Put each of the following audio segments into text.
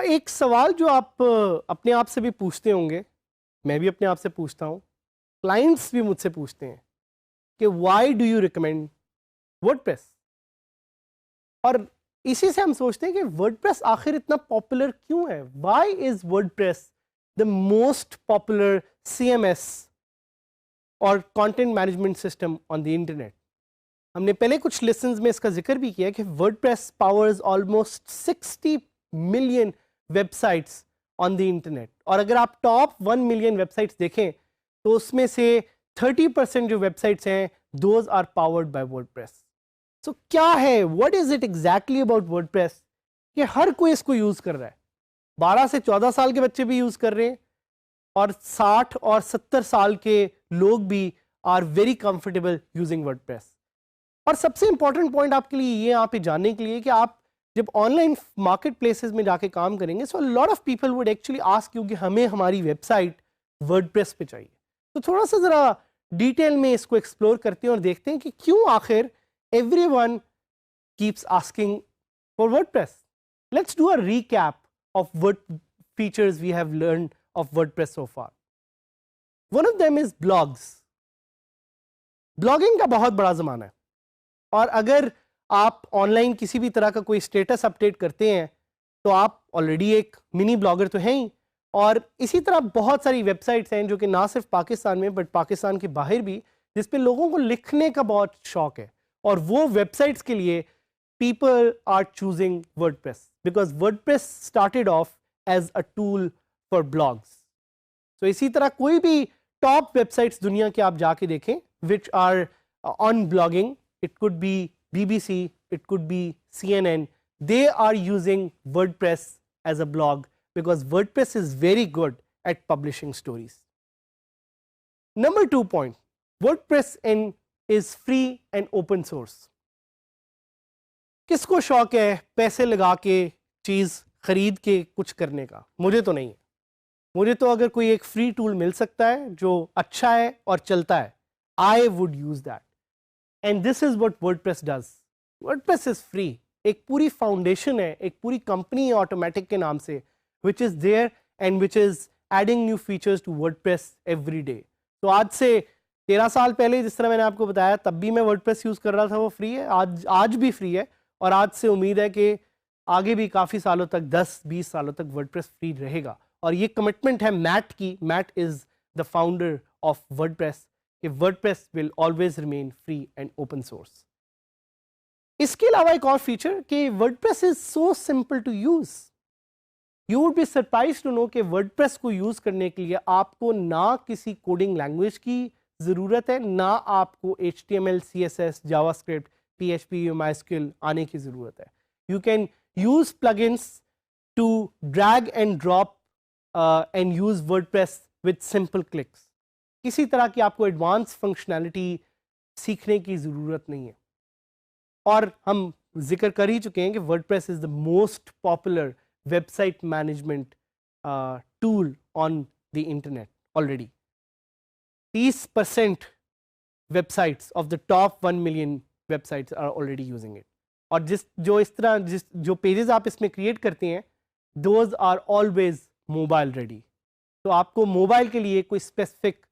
एक सवाल जो आप अपने आप से भी पूछते होंगे, मैं भी अपने आप से पूछता हूँ, क्लाइंट्स भी मुझसे पूछते हैं कि why do you recommend WordPress. और इसी से हम सोचते हैं कि वर्डप्रेस आखिर इतना पॉपुलर क्यों है। Why is WordPress the most popular CMS और content management system on the internet. हमने पहले कुछ लेसन्स में इसका जिक्र भी किया कि WordPress powers almost 60 million websites on the internet. और अगर आप टॉप 1 मिलियन वेबसाइट्स देखें तो उसमें से 30% जो वेबसाइट्स हैं those are powered by WordPress. So क्या है, what is it exactly about WordPress कि हर कोई इसको यूज कर रहा है। 12 से 14 साल के बच्चे भी यूज कर रहे हैं और 60 और 70 साल के लोग भी are very comfortable using WordPress. और सबसे इंपॉर्टेंट पॉइंट आपके लिए ये यहाँ पे जानने के लिए कि आप जब ऑनलाइन मार्केट प्लेसेस में जाके काम करेंगे, so lot of people would actually ask you कि हमें हमारी वेबसाइट वर्डप्रेस पे चाहिए। तो थोड़ा सा ज़रा डिटेल में इसको एक्सप्लोर करते हैं और देखते हैं कि क्यों आखिर everyone keeps asking for WordPress. Let's do a recap of what features we have learned of WordPress so far. One of them is blogs. Blogging का बहुत बड़ा ज़माना है और अगर आप ऑनलाइन किसी भी तरह का कोई स्टेटस अपडेट करते हैं तो आप ऑलरेडी एक मिनी ब्लॉगर तो हैं ही। और इसी तरह बहुत सारी वेबसाइट्स हैं जो कि ना सिर्फ पाकिस्तान में बट पाकिस्तान के बाहर भी, जिस पे लोगों को लिखने का बहुत शौक है और वो वेबसाइट्स के लिए people are choosing WordPress because WordPress started off as a tool for blogs. तो इसी तरह कोई भी टॉप वेबसाइट्स दुनिया के आप जाके देखें which are on blogging, it could be BBC, it could be CNN, they are using WordPress as a blog because WordPress is very good at publishing stories. Number 2 point, WordPress is free and open source. किसको शौक है पैसे लगा के चीज़ खरीद के कुछ करने का? मुझे तो नहीं है। मुझे तो अगर कोई एक फ्री टूल मिल सकता है जो अच्छा है और चलता है, I would use that. And this is what WordPress does. WordPress is free. एक पूरी फाउंडेशन है, एक पूरी कंपनी है ऑटोमेटिक के नाम से, which is there and which is adding new features to WordPress every day. तो आज से 13 साल पहले जिस तरह मैंने आपको बताया तब भी मैं WordPress यूज़ कर रहा था, वो फ्री है, आज भी फ्री है और आज से उम्मीद है कि आगे भी काफ़ी सालों तक 10-20 सालों तक WordPress फ्री रहेगा। और ये कमिटमेंट है मैट की। Matt is the founder of WordPress कि WordPress will always remain free and open source. इसके अलावा एक और फीचर कि WordPress is so simple to use. You would be surprised to know कि WordPress को यूज करने के लिए आपको ना किसी कोडिंग लैंग्वेज की ज़रूरत है, ना आपको HTML, CSS, JavaScript, PHP, MySQL आने की ज़रूरत है। You can use plugins to drag and drop and use WordPress with simple clicks. किसी तरह की आपको एडवांस फंक्शनैलिटी सीखने की ज़रूरत नहीं है। और हम जिक्र कर ही चुके हैं कि WordPress is the most popular website management tool on the internet already. 30% websites of the top 1 million websites are already using it. और जो पेजेस आप इसमें क्रिएट करते हैं those are always mobile ready. तो आपको मोबाइल के लिए कोई स्पेसिफिक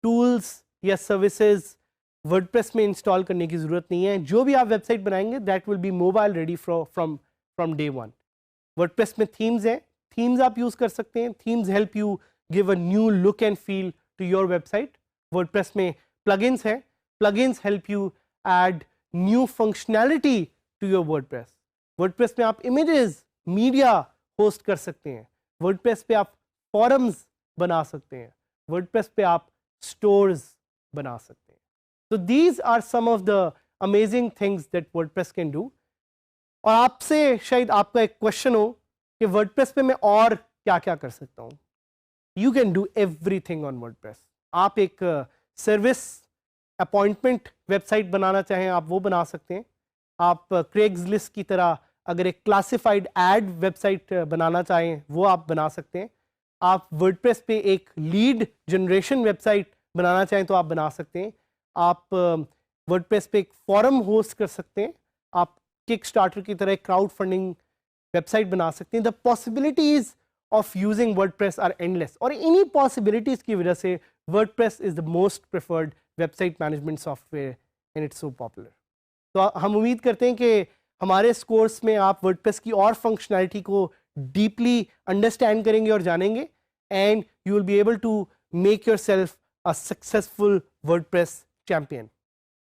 टूल्स या सर्विसेज वर्डप्रेस में इंस्टॉल करने की ज़रूरत नहीं है। जो भी आप वेबसाइट बनाएंगे that will be mobile ready from day one. WordPress में थीम्स हैं, थीम्स आप यूज़ कर सकते हैं। Themes help you give a new look and feel to your website. WordPress में प्लगइन्स हैं, plugins help you add new functionality to your WordPress. WordPress में आप इमेजेस, मीडिया होस्ट कर सकते हैं। वर्डप्रेस पे आप फॉरम्स बना सकते हैं। वर्डप्रेस पे आप स्टोर्स बना सकते हैं। तो these are some of the amazing things that WordPress can do. और आपसे शायद आपका एक क्वेश्चन हो कि वर्डप्रेस पे मैं और क्या क्या कर सकता हूँ। You can do everything on WordPress. आप एक सर्विस अपॉइंटमेंट वेबसाइट बनाना चाहें आप वो बना सकते हैं। आप क्रेग्सलिस्ट की तरह अगर एक क्लासिफाइड एड वेबसाइट बनाना चाहें वो आप बना सकते हैं। आप वर्डप्रेस पे एक लीड जनरेशन वेबसाइट बनाना चाहें तो आप बना सकते हैं। आप वर्डप्रेस पे एक फॉरम होस्ट कर सकते हैं। आप किक स्टार्टर की तरह क्राउड फंडिंग वेबसाइट बना सकते हैं. The possibilities of using WordPress are endless, और इन्हीं पॉसिबिलिटीज की वजह से WordPress is the most preferred website management software and it's so popular. तो हम उम्मीद करते हैं कि हमारे इस कोर्स में आप वर्डप्रेस की और फंक्शनैलिटी को डीपली अंडरस्टैंड करेंगे और जानेंगे, and you will be able to make yourself a successful WordPress champion.